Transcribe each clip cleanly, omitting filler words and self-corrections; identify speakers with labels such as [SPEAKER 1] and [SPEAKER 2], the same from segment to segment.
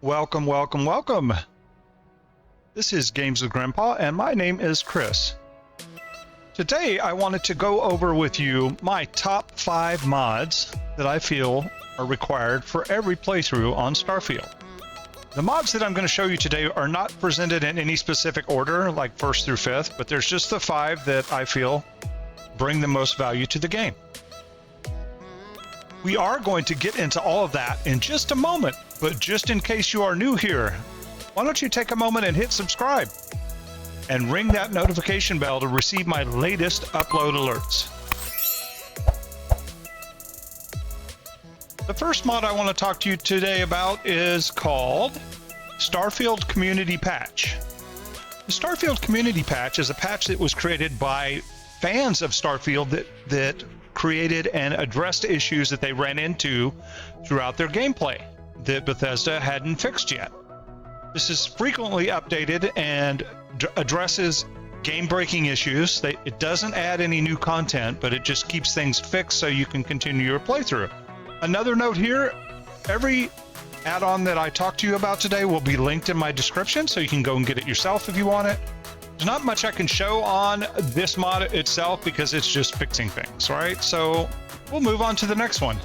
[SPEAKER 1] Welcome, welcome, welcome. This is Games with Grandpa, and my name is Chris. Today, I wanted to go over with you my top 5 mods that I feel are required for every playthrough on Starfield. The mods that I'm going to show you today are not presented in any specific order, like 1st through 5th, but there's just the 5 that I feel bring the most value to the game. We are going to get into all of that in just a moment, but just in case you are new here, why don't you take a moment and hit subscribe and ring that notification bell to receive my latest upload alerts. The first mod I want to talk to you today about is called Starfield Community Patch. The Starfield Community Patch is a patch that was created by fans of Starfield that created and addressed issues that they ran into throughout their gameplay that Bethesda hadn't fixed yet. This is frequently updated and addresses game-breaking issues. It doesn't add any new content, but it just keeps things fixed so you can continue your playthrough. Another note here, every add-on that I talk to you about today will be linked in my description, so you can go and get it yourself if you want it. There's not much I can show on this mod itself because it's just fixing things, right? So we'll move on to the next one.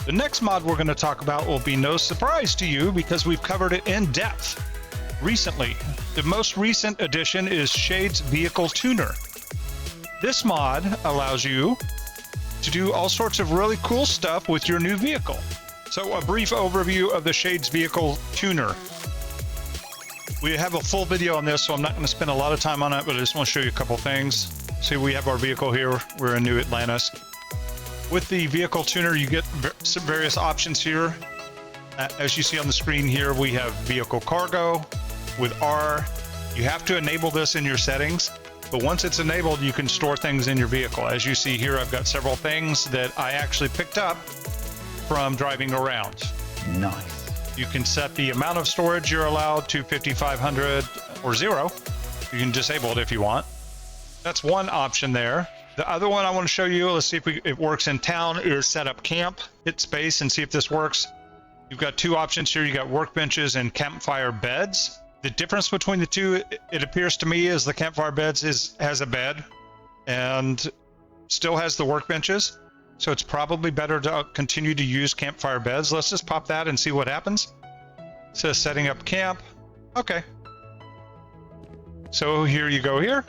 [SPEAKER 1] The next mod we're going to talk about will be no surprise to you because we've covered it in depth recently. The most recent addition is Shade's Vehicle Tuner. This mod allows you to do all sorts of really cool stuff with your new vehicle. So a brief overview of the Shade's Vehicle Tuner. We have a full video on this, so I'm not going to spend a lot of time on it, but I just want to show you a couple things. See, we have our vehicle here. We're in New Atlantis. With the Vehicle Tuner, you get some various options here. As you see on the screen here, we have Vehicle Cargo with R. You have to enable this in your settings, but once it's enabled, you can store things in your vehicle. As you see here, I've got several things that I actually picked up from driving around.
[SPEAKER 2] Nice.
[SPEAKER 1] You can set the amount of storage you're allowed to 5,500 or 0. You can disable it if you want. That's one option there. The other one I want to show you, let's see if it works in town, is set up camp. Hit space and see if this works. You've got two options here. You got workbenches and campfire beds. The difference between the two, it appears to me, is the campfire beds has a bed and still has the workbenches. So it's probably better to continue to use campfire beds. Let's just pop that and see what happens. It says setting up camp. Okay. So here you go here.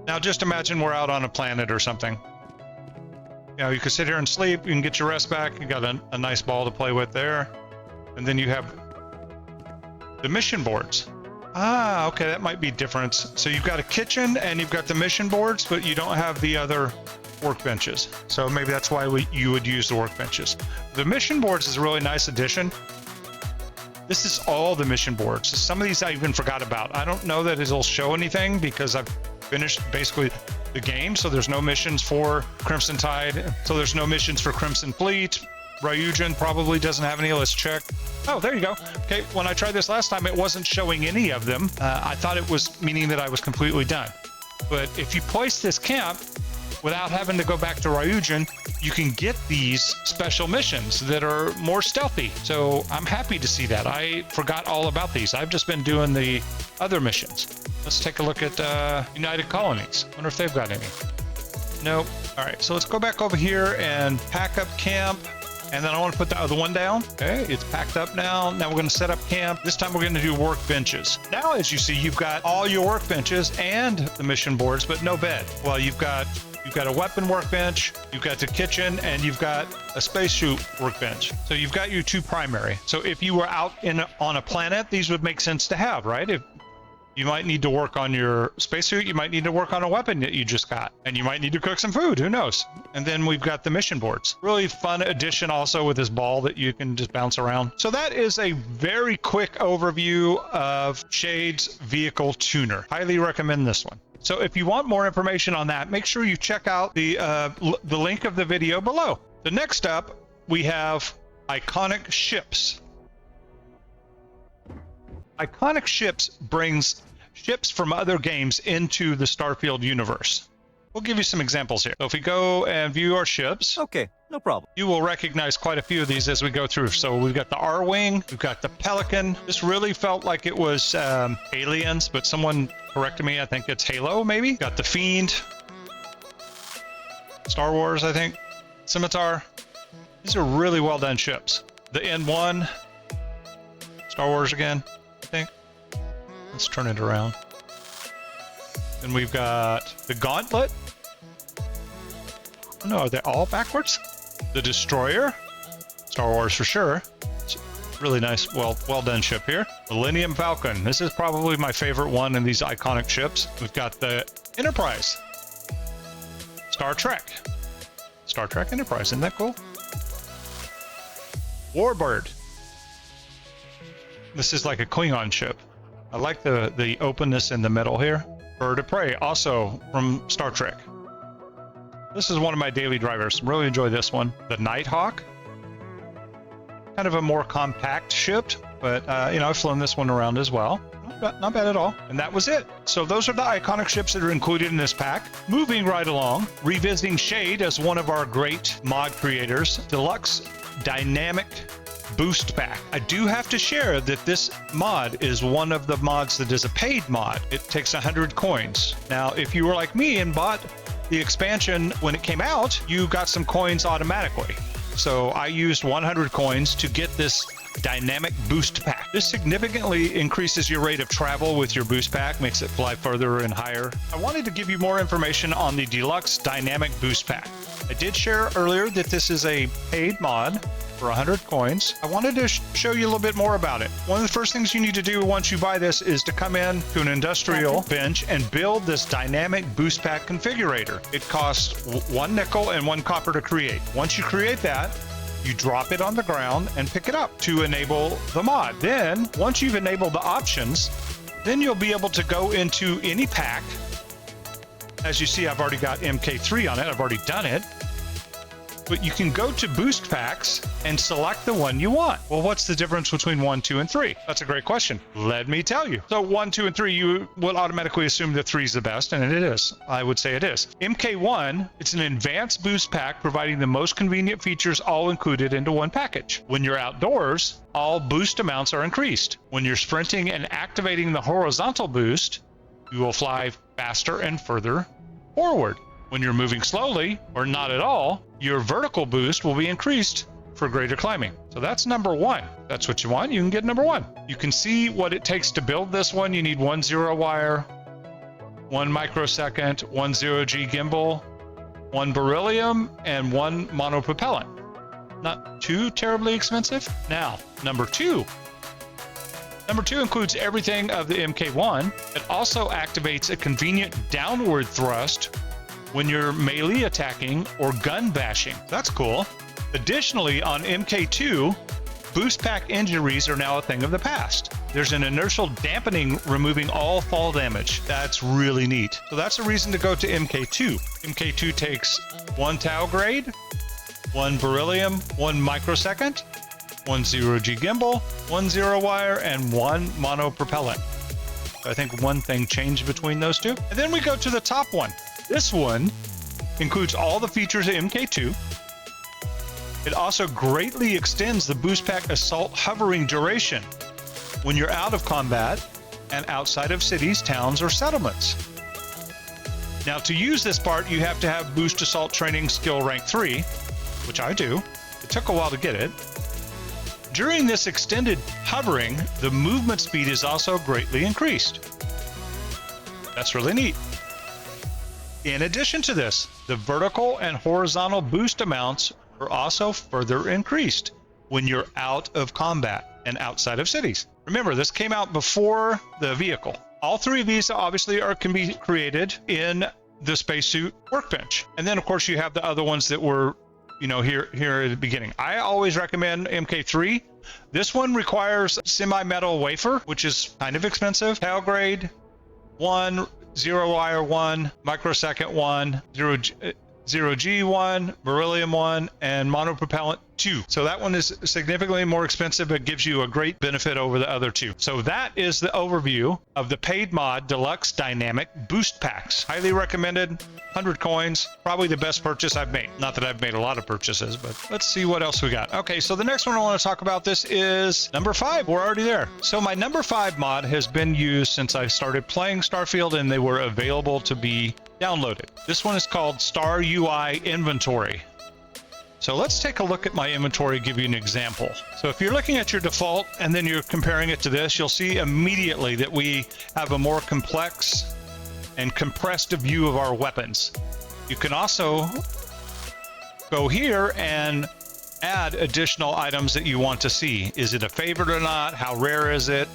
[SPEAKER 1] Now just imagine we're out on a planet or something. You know, you can sit here and sleep. You can get your rest back. You got a nice ball to play with there. And then you have the mission boards. Ah, okay, that might be different. So you've got a kitchen and you've got the mission boards, but you don't have the other workbenches. So maybe that's why you would use the workbenches. The mission boards is a really nice addition. This is all the mission boards. Some of these I even forgot about. I don't know that it'll show anything because I've finished basically the game, so there's no missions for Crimson Tide, so there's no missions for Crimson Fleet. Ryzen probably doesn't have any. Let's check. Oh, there you go. Okay, when I tried this last time, it wasn't showing any of them. I thought it was meaning that I was completely done. But if you place this camp without having to go back to Ryzen, you can get these special missions that are more stealthy. So I'm happy to see that. I forgot all about these. I've just been doing the other missions. Let's take a look at United Colonies. Wonder if they've got any. Nope. All right, so let's go back over here and pack up camp. And then I want to put the other one down. Okay, it's packed up now. Now we're going to set up camp. This time we're going to do workbenches. Now, as you see, you've got all your workbenches and the mission boards, but no bed. Well, you've got a weapon workbench, you've got the kitchen, and you've got a spacesuit workbench. So you've got your two primary. So if you were out on a planet, these would make sense to have, right? If you might need to work on your spacesuit, you might need to work on a weapon that you just got, and you might need to cook some food, who knows? And then we've got the mission boards. Really fun addition also with this ball that you can just bounce around. So that is a very quick overview of Shade's Vehicle Tuner. Highly recommend this one. So if you want more information on that, make sure you check out the link of the video below. The next up, we have Iconic Ships. Iconic Ships brings ships from other games into the Starfield universe. We'll give you some examples here. So if we go and view our ships.
[SPEAKER 2] Okay, No problem.
[SPEAKER 1] You will recognize quite a few of these as we go through. So we've got the R-Wing, we've got the Pelican. This really felt like it was Aliens, but someone corrected me. I think it's Halo, maybe. Got the Fiend, Star Wars, I think, Scimitar. These are really well done ships. The N1, Star Wars again, I think. Let's turn it around. Then we've got the Gauntlet. Oh, no, are they all backwards? The Destroyer, Star Wars for sure. It's a really nice, well done ship here. Millennium Falcon. This is probably my favorite one in these iconic ships. We've got the Enterprise. Star Trek Enterprise. Isn't that cool? Warbird. This is like a Klingon ship. I like the openness in the middle here. Bird of Prey, also from Star Trek. This is one of my daily drivers. Really enjoy this one. The Nighthawk. Kind of a more compact ship, but I've flown this one around as well. Not bad at all. And that was it. So those are the iconic ships that are included in this pack. Moving right along, revisiting Shade as one of our great mod creators. Deluxe Dynamic Boost Pack. I do have to share that this mod is one of the mods that is a paid mod. It takes 100 coins. Now, if you were like me and bought the expansion when it came out, you got some coins automatically. So I used 100 coins to get this dynamic boost pack. This significantly increases your rate of travel with your boost pack, makes it fly further and higher. I wanted to give you more information on the Deluxe Dynamic Boost Pack. I did share earlier that this is a paid mod for 100 coins. I wanted to show you a little bit more about it. One of the first things you need to do once you buy this is to come in to an industrial bench and build this dynamic boost pack configurator. It costs 1 nickel and 1 copper to create. Once you create that, you drop it on the ground and pick it up to enable the mod. Then, once you've enabled the options, then you'll be able to go into any pack. As you see, I've already got MK3 on it. I've already done it. But you can go to boost packs and select the one you want. Well, what's the difference between 1, 2, and 3? That's a great question. Let me tell you. So 1, 2, and 3, you will automatically assume that 3 is the best, and it is. I would say it is. MK1, it's an advanced boost pack providing the most convenient features all included into one package. When you're outdoors, all boost amounts are increased. When you're sprinting and activating the horizontal boost, you will fly faster and further forward. When you're moving slowly, or not at all, your vertical boost will be increased for greater climbing. So that's number 1. That's what you want, you can get number 1. You can see what it takes to build this one. You need 1 0 wire, 1 microsecond, 1 0G gimbal, 1 beryllium, and 1 monopropellant. Not too terribly expensive. Now, number 2. Number 2 includes everything of the MK1. It also activates a convenient downward thrust when you're melee attacking or gun bashing. That's cool. Additionally, on MK2, boost pack injuries are now a thing of the past. There's an inertial dampening removing all fall damage. That's really neat. So that's a reason to go to MK2. MK2 takes 1 Tau grade, 1 beryllium, 1 microsecond, 1 0G gimbal, 1 0 wire, and 1 monopropellant. So I think one thing changed between those two. And then we go to the top one. This one includes all the features of MK2. It also greatly extends the boost pack assault hovering duration when you're out of combat and outside of cities, towns, or settlements. Now, to use this part, you have to have boost assault training skill rank 3, which I do. It took a while to get it. During this extended hovering, the movement speed is also greatly increased. That's really neat. In addition to this, the vertical and horizontal boost amounts are also further increased when you're out of combat and outside of cities. Remember, this came out before the vehicle. All 3 of these obviously can be created in the spacesuit workbench. And then, of course, you have the other ones that were, here at the beginning. I always recommend MK3. This one requires semi-metal wafer, which is kind of expensive. Tau grade, 1 0 wire 1, microsecond 1, 0G1, beryllium 1, and monopropellant 2. So that one is significantly more expensive, but gives you a great benefit over the other two. So that is the overview of the paid mod Deluxe Dynamic Boost Packs. Highly recommended. 100 coins, probably the best purchase I've made. Not that I've made a lot of purchases, but let's see what else we got. Okay, so the next one I want to talk about this is number 5. We're already there. So my number 5 mod has been used since I started playing Starfield, and they were available to be downloaded. This one is called Star UI Inventory. So let's take a look at my inventory, give you an example. So if you're looking at your default and then you're comparing it to this, you'll see immediately that we have a more complex and compressed view of our weapons. You can also go here and add additional items that you want to see. Is it a favorite or not? How rare is it?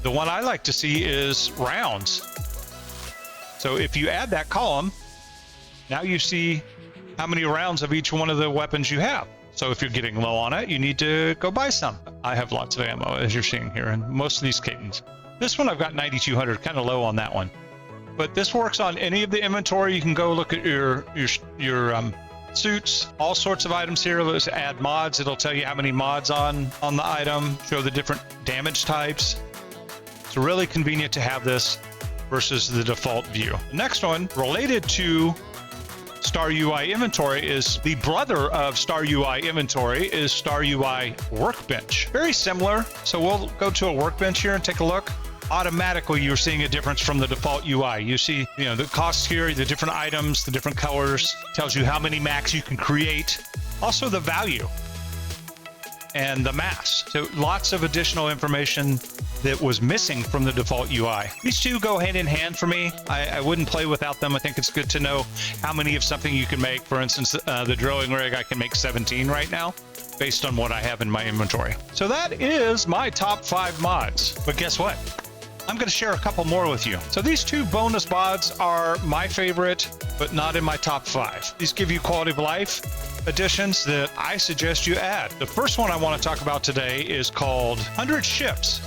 [SPEAKER 1] The one I like to see is rounds. So if you add that column, now you see how many rounds of each one of the weapons you have. So if you're getting low on it, you need to go buy some. I have lots of ammo, as you're seeing here, and most of these cadence. This one I've got 9,200, kind of low on that one. But this works on any of the inventory. You can go look at your suits, all sorts of items here. Let's add mods. It'll tell you how many mods on the item, show the different damage types. It's really convenient to have this versus the default view. The next one, related to Star UI Inventory, is the brother of Star UI Inventory is Star UI Workbench. Very similar. So we'll go to a workbench here and take a look. Automatically, you're seeing a difference from the default UI. You see, the costs here, the different items, the different colors, tells you how many max you can create. Also the value and the mass. So lots of additional information that was missing from the default UI. These two go hand in hand for me. I wouldn't play without them. I think it's good to know how many of something you can make. For instance, the drilling rig, I can make 17 right now based on what I have in my inventory. So that is my top 5 mods. But guess what? I'm going to share a couple more with you. So these 2 bonus mods are my favorite, but not in my top 5. These give you quality of life additions that I suggest you add. The first one I want to talk about today is called 100 ships.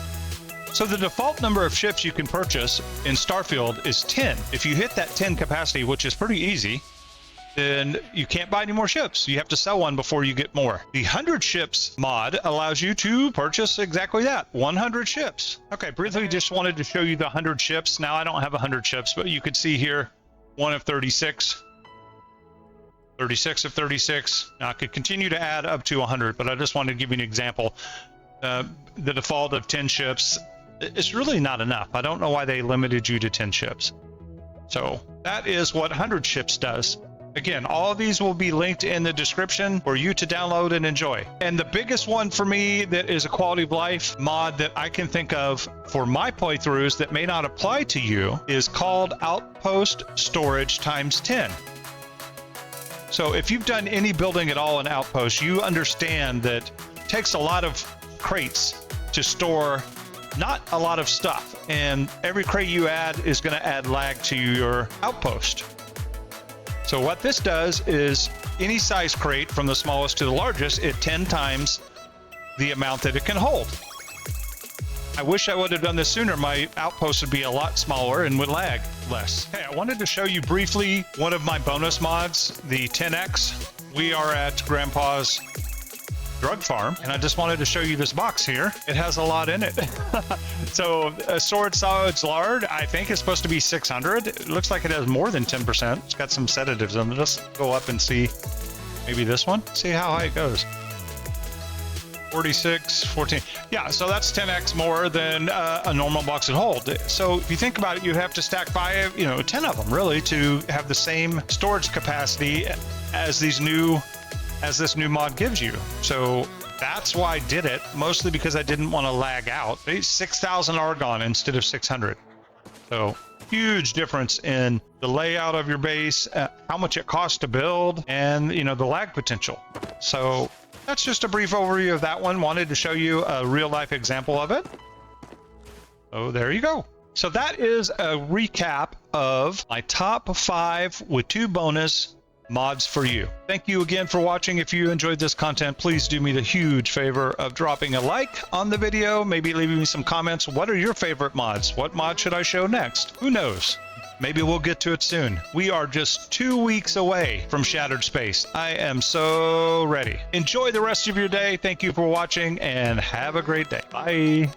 [SPEAKER 1] So the default number of ships you can purchase in Starfield is 10. If you hit that 10 capacity, which is pretty easy, then you can't buy any more ships. You have to sell one before you get more. The 100 ships mod allows you to purchase exactly that, 100 ships. Okay, briefly just wanted to show you the 100 ships. Now I don't have 100 ships, but you could see here, 1 of 36, 36 of 36. Now I could continue to add up to 100, but I just wanted to give you an example. The default of 10 ships, it's really not enough. I don't know why they limited you to 10 ships. So that is what 100 ships does. Again, all of these will be linked in the description for you to download and enjoy. And the biggest one for me that is a quality of life mod that I can think of for my playthroughs that may not apply to you is called Outpost Storage times 10. So if you've done any building at all in Outpost, you understand that it takes a lot of crates to store not a lot of stuff. And every crate you add is going to add lag to your outpost. So what this does is any size crate from the smallest to the largest, it 10 times the amount that it can hold. I wish I would have done this sooner. My outpost would be a lot smaller and would lag less. Hey, I wanted to show you briefly one of my bonus mods, the 10X. We are at Grandpa's drug farm, and I just wanted to show you this box here. It has a lot in it. So a sword solids lard, I think is supposed to be 600. It looks like it has more than 10%. It's got some sedatives in it. Let's go up and see maybe this one. See how high it goes. 46, 14. Yeah, so that's 10x more than a normal box would hold. So if you think about it, you have to stack 10 of them really to have the same storage capacity as this new mod gives you. So that's why I did it, mostly because I didn't want to lag out. 6,000 argon instead of 600. So huge difference in the layout of your base, how much it costs to build, and the lag potential. So that's just a brief overview of that one. Wanted to show you a real life example of it. So there you go. So that is a recap of my top 5 with 2 bonus mods for you. Thank you again for watching. If you enjoyed this content, please do me the huge favor of dropping a like on the video, maybe leaving me some comments. What are your favorite mods? What mod should I show next? Who knows? Maybe we'll get to it soon. We are just 2 weeks away from Shattered Space. I am so ready. Enjoy the rest of your day. Thank you for watching and have a great day. Bye.